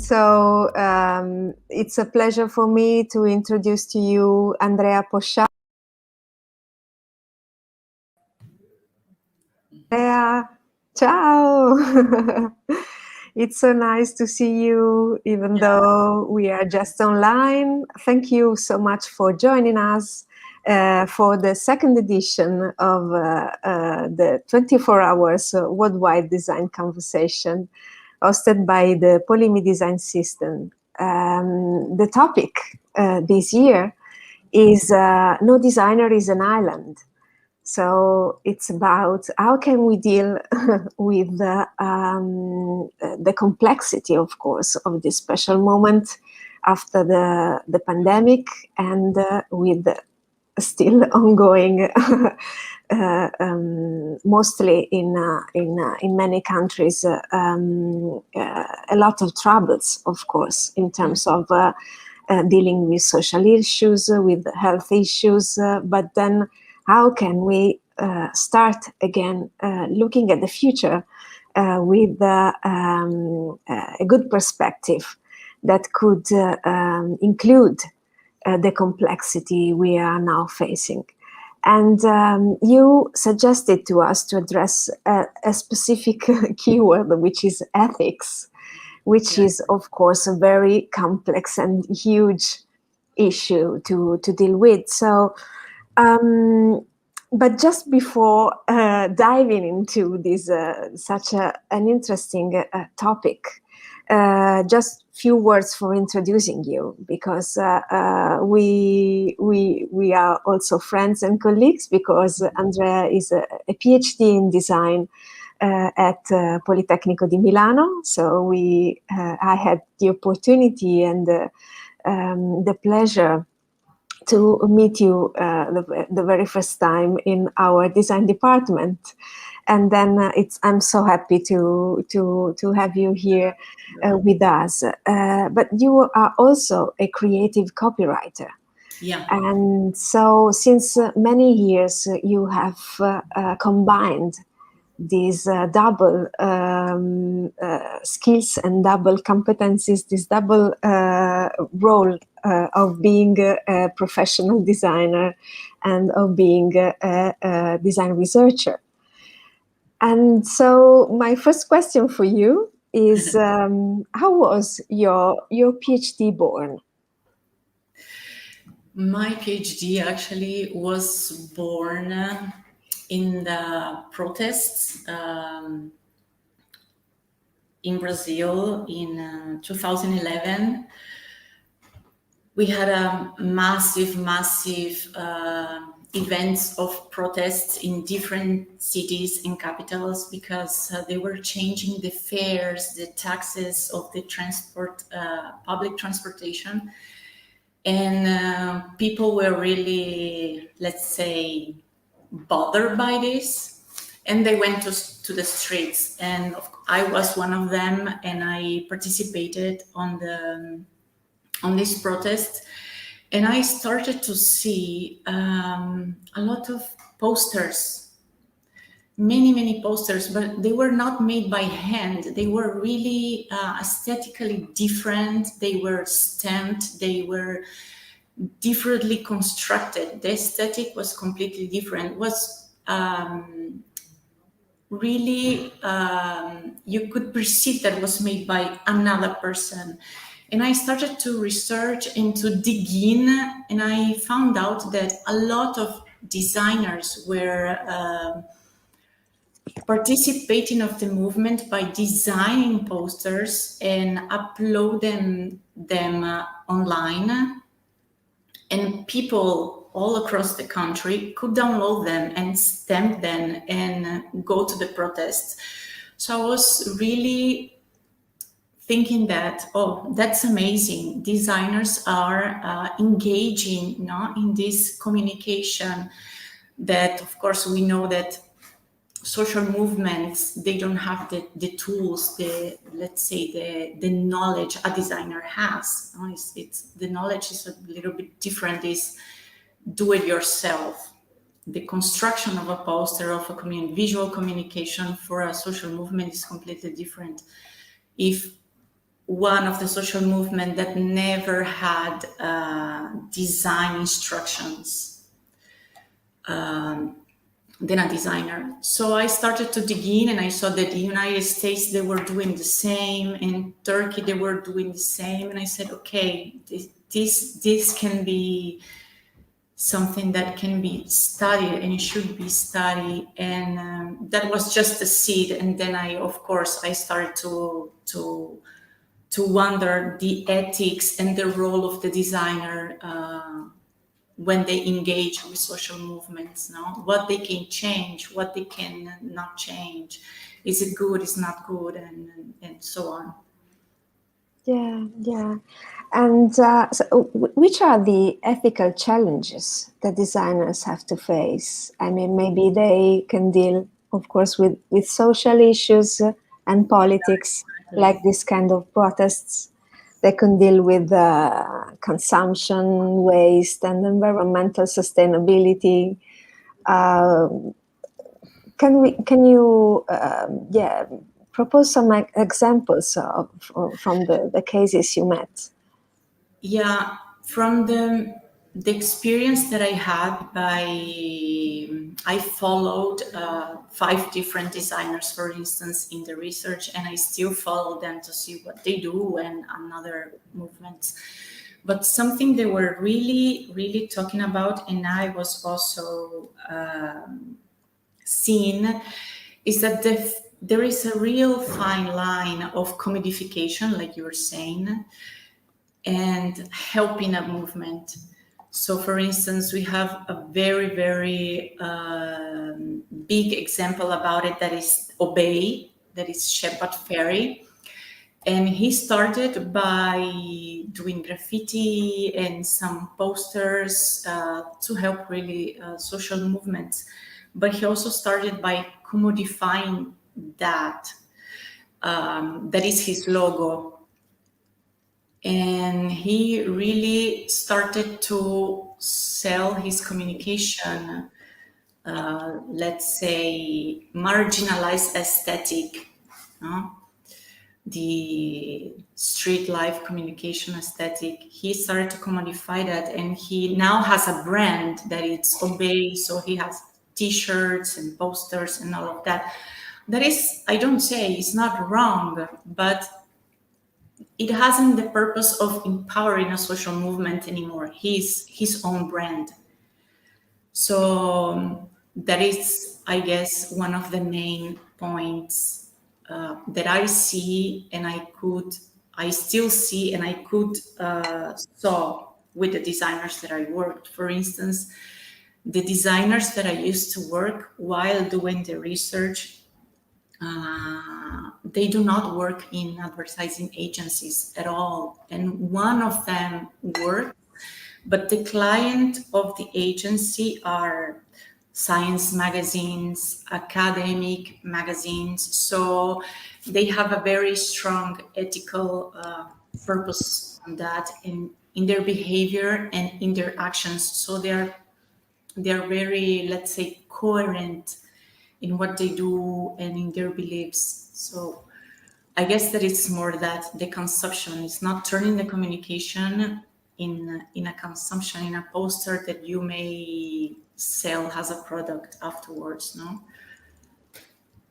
So it's a pleasure for me to introduce to you Andrea Poshar. Andrea, ciao! It's so nice to see you, even though we are just online. Thank you so much for joining us for the second edition of the 24 hours worldwide design conversation hosted by the POLIMI Design System. The topic this year is No Designer is an Island. So it's about how can we deal with the complexity, of course, of this special moment after the pandemic, and with the still ongoing, mostly in many countries, a lot of troubles, of course, in terms of dealing with social issues, with health issues, but then how can we start again looking at the future with a good perspective that could include the complexity we are now facing? And you suggested to us to address a specific keyword, which is ethics, which is, of course, a very complex and huge issue to deal with. So, but just before diving into this such an interesting topic, just few words for introducing you, because we are also friends and colleagues, because Andrea is a PhD in design at Politecnico di Milano. So I had the opportunity and the pleasure to meet you the very first time in our design department, and then I'm so happy to have you here with us. But you are also a creative copywriter. Yeah. And so since many years you have combined these double skills and double competencies, this double role of being a professional designer and of being a design researcher. And so my first question for you is, how was your PhD born? My PhD actually was born in the protests in Brazil in 2011. We had a massive events of protests in different cities and capitals, because they were changing the fares, the taxes of the public transportation. And people were really, let's say, bothered by this, and they went to the streets. And I was one of them, and I participated on this protest. And I started to see a lot of posters, many posters, but they were not made by hand. They were really aesthetically different. They were stamped. They were differently constructed. The aesthetic was completely different. It was really, you could perceive that it was made by another person. And I started to research and to dig in, and I found out that a lot of designers were participating of the movement by designing posters and uploading them online, and people all across the country could download them and stamp them and go to the protests. So I was really thinking that, oh, that's amazing. Designers are engaging in this communication that, of course, we know that social movements, they don't have the tools, let's say the knowledge a designer has. It's the knowledge is a little bit different, is do it yourself. The construction of a poster, of a visual communication for a social movement is completely different. If one of the social movement that never had design instructions than a designer. So I started to dig in, and I saw that the United States, they were doing the same, in Turkey they were doing the same, and I said, okay, this can be something that can be studied, and it should be studied. And that was just the seed. And then I started to wonder the ethics and the role of the designer when they engage with social movements, what they can change, what they can not change, is it good, is not good, and so on. Yeah. And so which are the ethical challenges that designers have to face? I mean, maybe they can deal, of course, with social issues and politics, like this kind of protests. They can deal with consumption, waste, and environmental sustainability. Can you propose some examples from the cases you met? Yeah, from the experience that I had, I followed 5 different designers, for instance, in the research, and I still follow them to see what they do and another movements. But something they were really, really talking about, and I was also seeing, is that there is a real fine line of commodification, like you were saying, and helping a movement. So, for instance, we have a very, very big example about it, that is Obey, that is Shepard Fairey. And he started by doing graffiti and some posters to help really social movements. But he also started by commodifying that. That is his logo. And he really started to sell his communication, let's say, marginalized aesthetic, the street life communication aesthetic. He started to commodify that, and he now has a brand that it's Obey. So he has t-shirts and posters and all of that. That is, I don't say it's not wrong, but it hasn't the purpose of empowering a social movement anymore. He's his own brand. So that is, I guess, one of the main points that I see, and I still see, and I could saw with the designers that I worked. For instance, the designers that I used to work while doing the research, they do not work in advertising agencies at all. And one of them worked, but the client of the agency are science magazines, academic magazines. So they have a very strong ethical purpose on that in their behavior and in their actions. So they're very, let's say, coherent in what they do and in their beliefs. So I guess that it's more that the consumption is not turning the communication in a consumption, in a poster that you may sell as a product afterwards, no?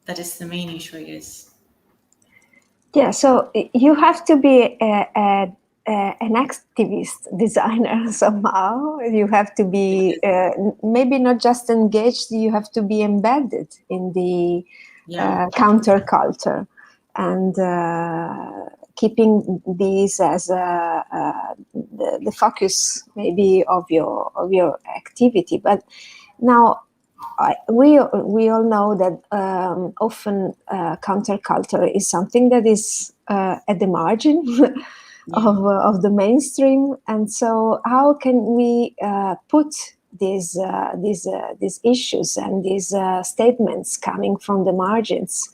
That is the main issue, I guess. Yeah, so you have to be an activist designer somehow. You have to be maybe not just engaged, you have to be embedded in the counterculture, and keeping these as the focus maybe of your activity. But now we all know that often counterculture is something that is at the margin of the mainstream, and so how can we put these issues and these statements coming from the margins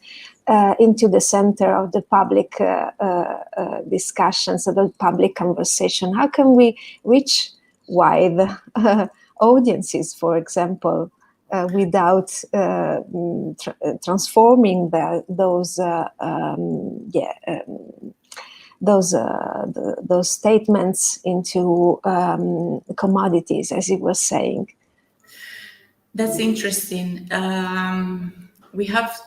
into the center of the public discussions, of the public conversation? How can we reach wide audiences, for example, without transforming those those statements into commodities, as you were saying. That's interesting. We have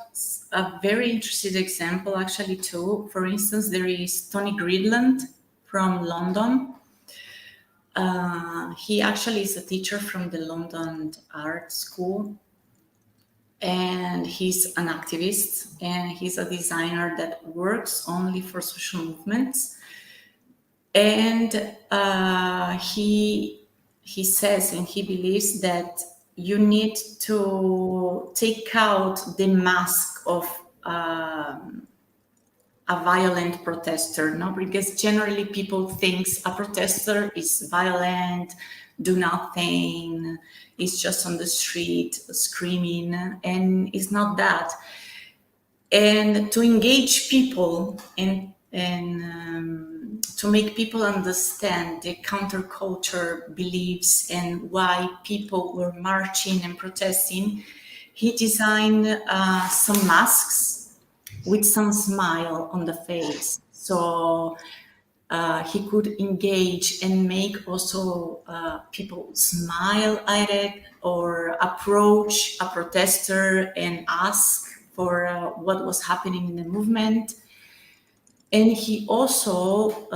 a very interesting example actually too. For instance, there is Tony Gridland from London. He actually is a teacher from the London Art School, and he's an activist, and he's a designer that works only for social movements. And he says, and he believes that you need to take out the mask of a violent protester, no? Because generally people think a protester is violent, do nothing, is just on the street screaming, and it's not that. And to engage people and to make people understand the counterculture beliefs and why people were marching and protesting, he designed some masks with some smile on the face. So he could engage and make also people smile at it, or approach a protester and ask for what was happening in the movement. And he also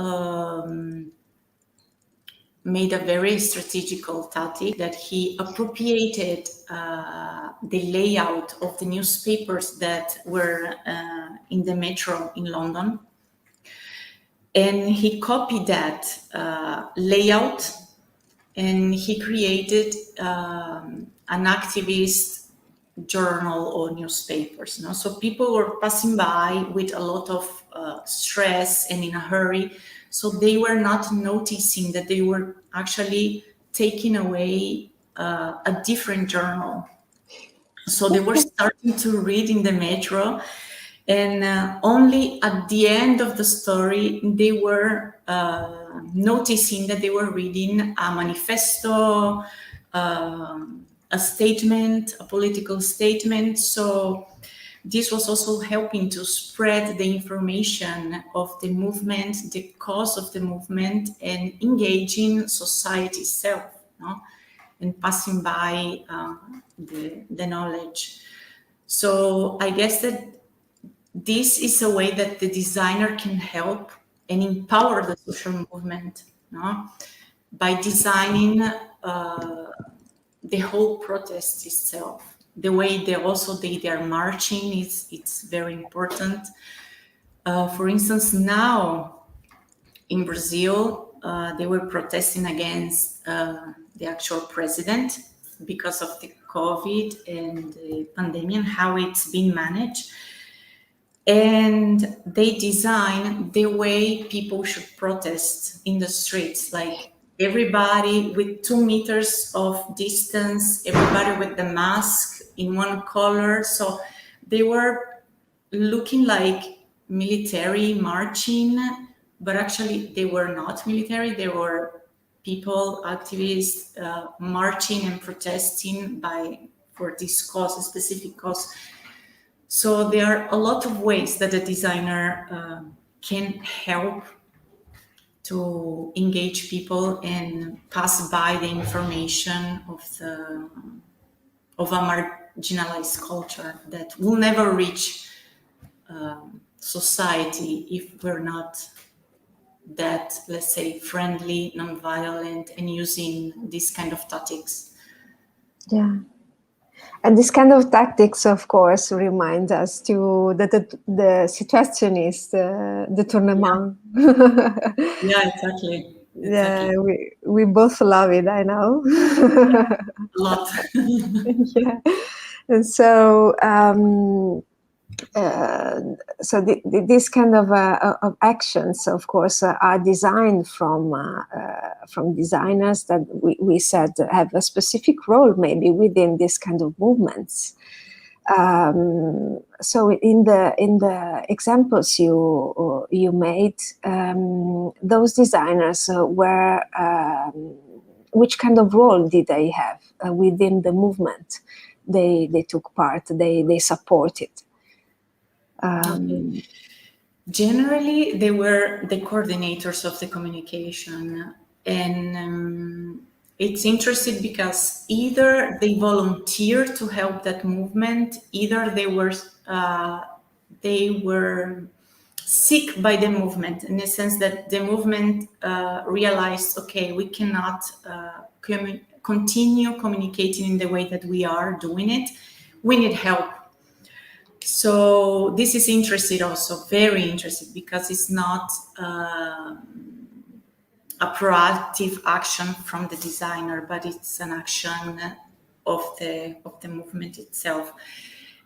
made a very strategical tactic that he appropriated the layout of the newspapers that were in the metro in London. And he copied that layout, and he created an activist journal or newspapers. No? So people were passing by with a lot of stress and in a hurry. So they were not noticing that they were actually taking away a different journal. So they were starting to read in the metro, and only at the end of the story, they were noticing that they were reading a manifesto, a statement, a political statement. So this was also helping to spread the information of the movement, the cause of the movement, and engaging society itself, no? And passing by the knowledge. So I guess that this is a way that the designer can help and empower the social movement, no? By designing the whole protest itself. The way they are marching, it's very important. For instance, now in Brazil, they were protesting against the actual president because of the COVID and the pandemic and how it's been managed. And they design the way people should protest in the streets, like everybody with 2 meters of distance, everybody with the mask in one color. So they were looking like military marching, but actually they were not military. They were people, activists, marching and protesting for this cause, a specific cause. So there are a lot of ways that a designer can help to engage people and pass by the information of a marginalized culture that will never reach society if we're not that, let's say, friendly, non-violent, and using this kind of tactics. Yeah. And this kind of tactics, of course, remind us to the situationist détournement. Yeah, exactly. Yeah, we both love it, I know. A lot. Yeah. And so, this kind of actions, of course, are designed from designers that we said have a specific role, maybe within this kind of movements. So in the examples you made, those designers were which kind of role did they have within the movement? They took part. They supported. Generally, they were the coordinators of the communication, and it's interesting because either they volunteered to help that movement, either they were sick by the movement, in the sense that the movement realized, okay, we cannot continue communicating in the way that we are doing it. We need help. So this is interesting, also very interesting, because it's not a proactive action from the designer, but it's an action of the movement itself.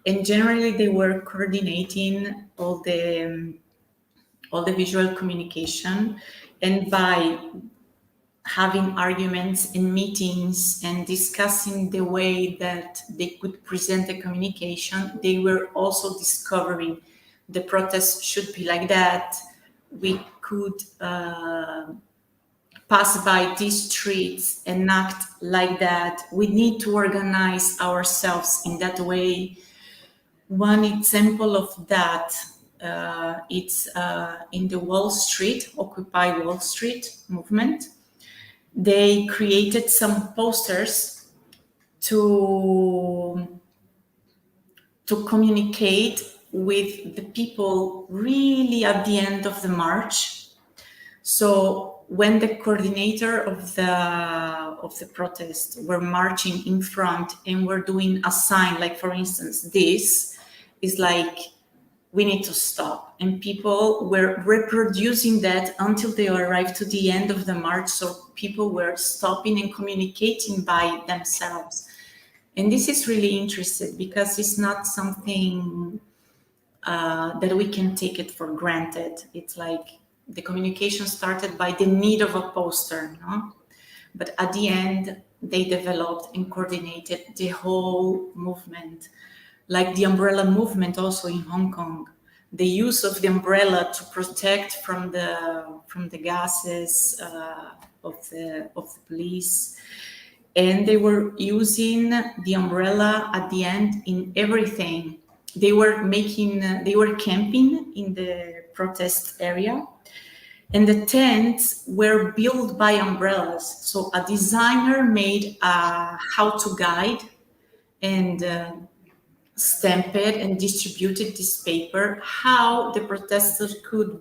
And generally, they were coordinating all the visual communication, and by having arguments and meetings and discussing the way that they could present the communication, they were also discovering the protest should be like that. We could pass by these streets and act like that. We need to organize ourselves in that way. One example of that, it's in the Wall Street, Occupy Wall Street movement. They created some posters to communicate with the people really at the end of the march. So when the coordinator of the protest were marching in front and were doing a sign, like for instance, this is like, we need to stop. And people were reproducing that until they arrived to the end of the march. So people were stopping and communicating by themselves. And this is really interesting because it's not something that we can take it for granted. It's like the communication started by the need of a poster, no? But at the end, they developed and coordinated the whole movement. Like the umbrella movement also in Hong Kong, the use of the umbrella to protect from the gases of the police, and they were using the umbrella at the end in everything. They were camping in the protest area, and the tents were built by umbrellas. So a designer made a how-to guide and stamped and distributed this paper, how the protesters could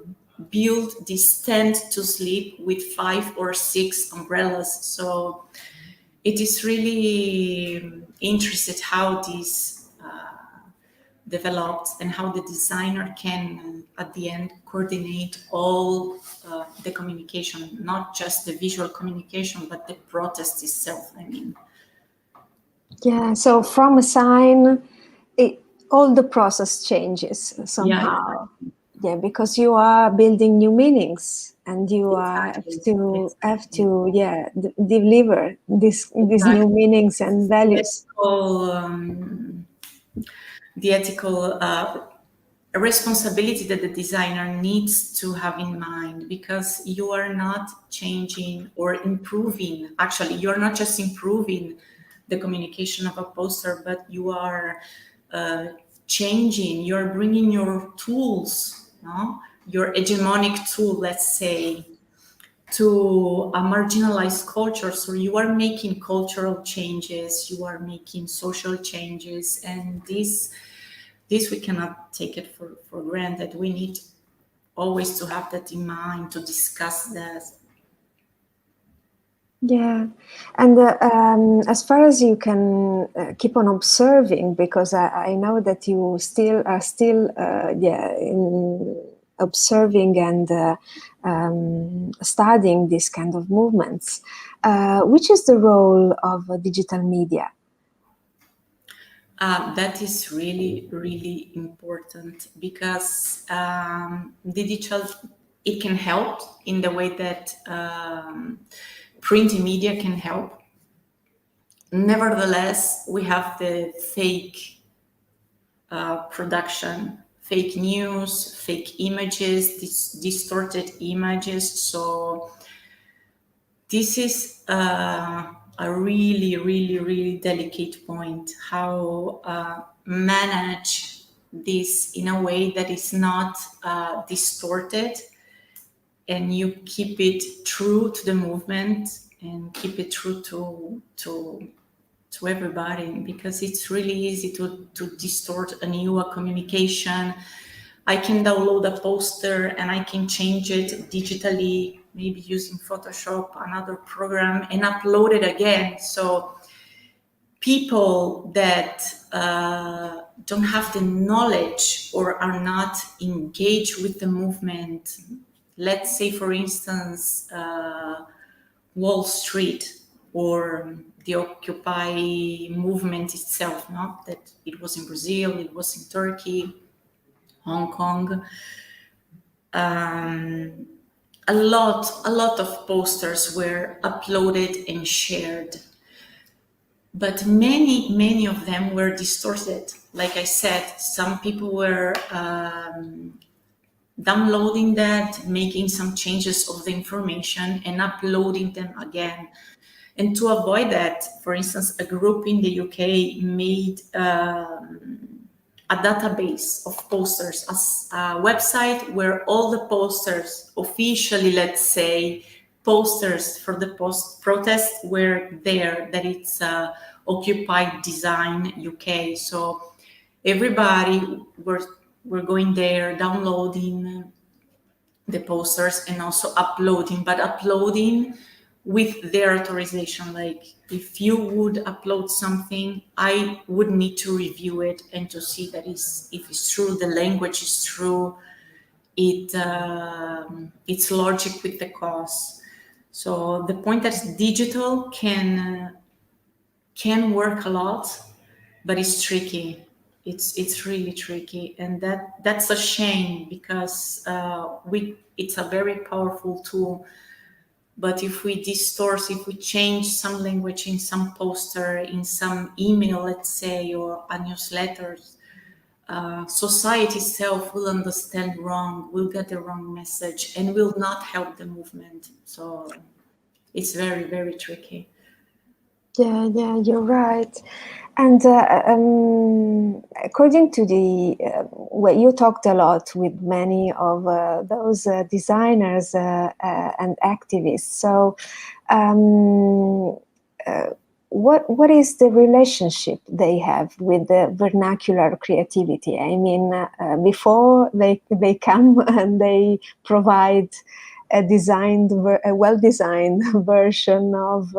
build this tent to sleep with 5 or 6 umbrellas. So it is really interesting how this developed and how the designer can, at the end, coordinate all the communication, not just the visual communication, but the protest itself, I mean. Yeah, so from a sign, all the process changes somehow. Yeah, because you are building new meanings, and you have to deliver these new meanings and values. The ethical responsibility that the designer needs to have in mind, because you are not changing or improving. Actually, you are not just improving the communication of a poster, but you are changing. You're bringing your tools, no? Your hegemonic tool, let's say, to a marginalized culture. So you are making cultural changes, you are making social changes, and this we cannot take it for granted. We need always to have that in mind, to discuss that. Yeah, and as far as you can keep on observing, because I know that you are still observing and studying these kind of movements. Which is the role of digital media? That is really, really important, because digital, it can help in the way that print media can help. Nevertheless, we have the fake production, fake news, fake images, distorted images. So this is a really, really, really delicate point, how manage this in a way that is not distorted, and you keep it true to the movement and keep it true to everybody, because it's really easy to distort a new communication. I can download a poster and I can change it digitally, maybe using Photoshop, another program, and upload it again. So people that don't have the knowledge or are not engaged with the movement, let's say, for instance, Wall Street or the Occupy movement itself, no? That it was in Brazil, it was in Turkey, Hong Kong. A lot of posters were uploaded and shared, but many of them were distorted. Like I said, some people were downloading that, making some changes of the information and uploading them again. And to avoid that, for instance, a group in the UK made a database of posters, a website where all the posters, officially, let's say, posters for the protest were there, that it's Occupy.design UK. So everybody were going there, downloading the posters and also uploading, but uploading with their authorization. Like, if you would upload something, I would need to review it and to see that if it's true, the language is true, it's logic with the cause. So the point that digital can work a lot, but it's tricky. It's really tricky, and that's a shame, because it's a very powerful tool. But if we distort, if we change some language in some poster, in some email, let's say, or a newsletter, society itself will understand wrong, will get the wrong message, and will not help the movement. So it's very, very tricky. Yeah, you're right. And according to well, you talked a lot with many of those designers and activists. So what is the relationship they have with the vernacular creativity? I mean, before they come and they provide a well-designed version of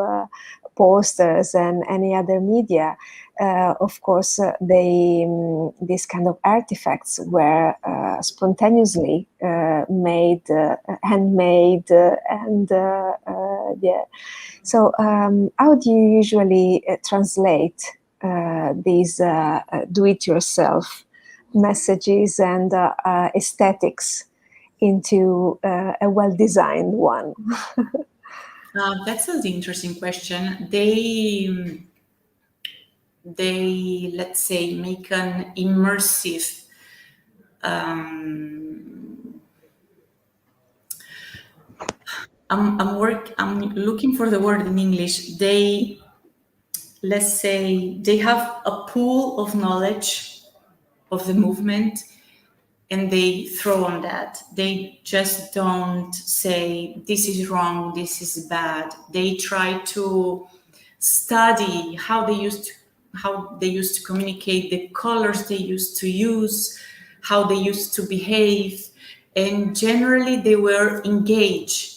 posters and any other media. Of course, these kind of artifacts were spontaneously made, handmade, and yeah. So, how do you usually translate these do-it-yourself messages and aesthetics into a well-designed one? That's an interesting question. They let's say make an immersive I'm looking for the word in English. Let's say they have a pool of knowledge of the movement, and they throw on that. They just don't say this is wrong, this is bad. They try to study how they used to communicate, the colors they used to use, how they used to behave, and generally they were engaged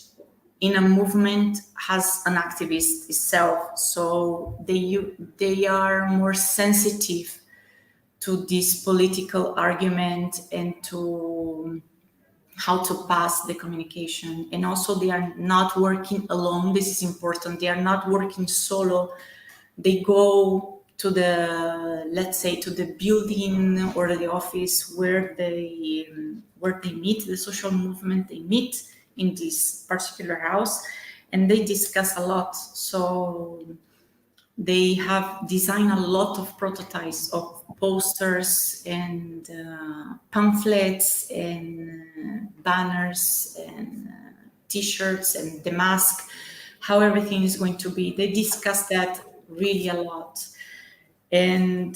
in a movement as an activist itself. So they are more sensitive to this political argument and to how to pass the communication. And also they are not working alone. This is important. They are not working solo. They go to let's say, to the building or the office where they meet the social movement. They meet in this particular house and they discuss a lot. So they have designed a lot of prototypes of posters and pamphlets and banners and t-shirts and the mask, how everything is going to be. They discuss that really a lot. And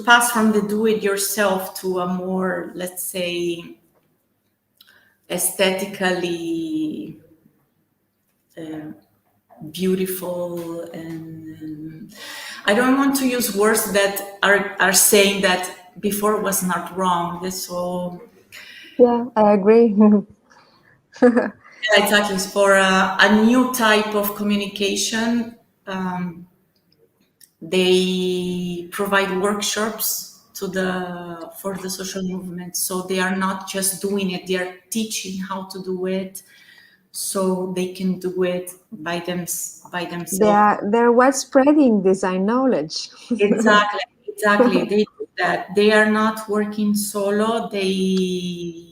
pass from the do-it-yourself to a more, let's say, aesthetically beautiful, and I don't want to use words that are saying that before was not wrong. So yeah, I agree. yeah, exactly. For a new type of communication, they provide workshops for the social movement. So they are not just doing it; they are teaching how to do it, so they can do it by themselves. They're widespreading design knowledge. Exactly. They do that. They are not working solo. They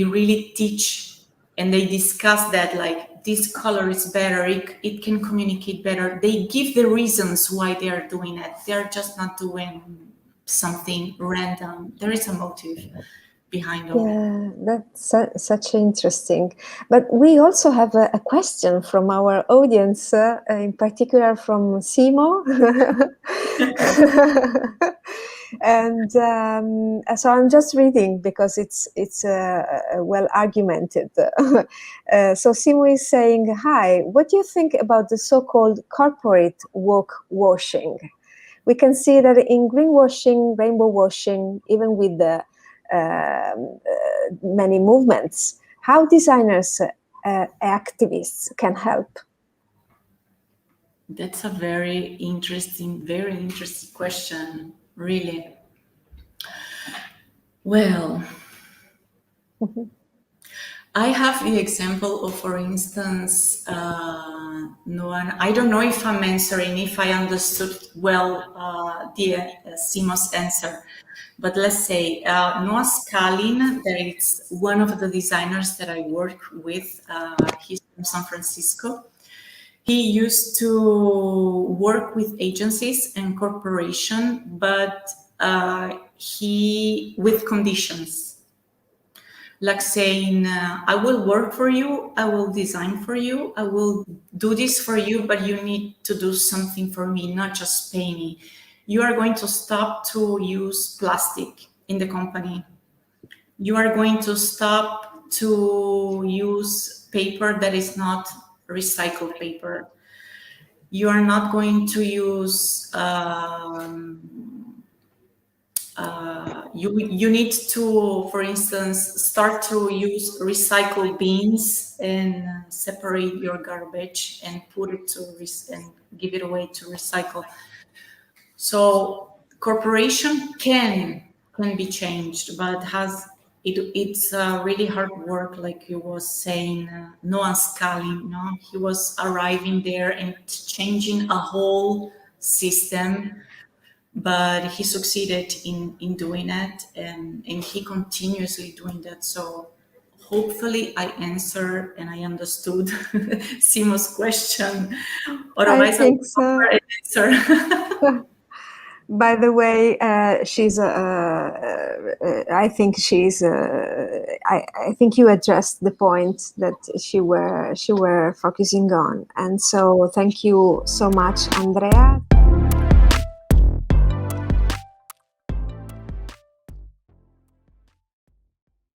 really teach, and they discuss that, like, this color is better, it can communicate better. They give the reasons why they are doing it. They're just not doing something random. There is a motive behind all. Yeah, that's such interesting. But we also have a question from our audience, in particular from Simo. And so I'm just reading because it's well argumented. So Simo is saying, "Hi, what do you think about the so-called corporate woke washing? We can see that in greenwashing, rainbow washing, even with the many movements. How designers, activists can help?" That's a very interesting question, really. Well, I have the example of, for instance, Noah. I don't know if I'm answering, if I understood well Simo's answer, but let's say Noah Skalin, that is one of the designers that I work with. He's from San Francisco. He used to work with agencies and corporation, but he with conditions. Like saying, I will work for you, I will design for you, I will do this for you, but you need to do something for me, not just pay me. You are going to stop to use plastic in the company. You are going to stop to use paper that is not recycled paper. You are not going to use you need to, for instance, start to use recycled bins and separate your garbage and put it and give it away to recycle. So corporation can be changed, but it's really hard work, like you was saying. Noah Skalin, no, he was arriving there and changing a whole system. But he succeeded in doing it, and he continuously doing that. So hopefully I answered and I understood Simo's question. I think so. Answer. By the way, I think she's. I think you addressed the point that she were focusing on, and so thank you so much, Andrea.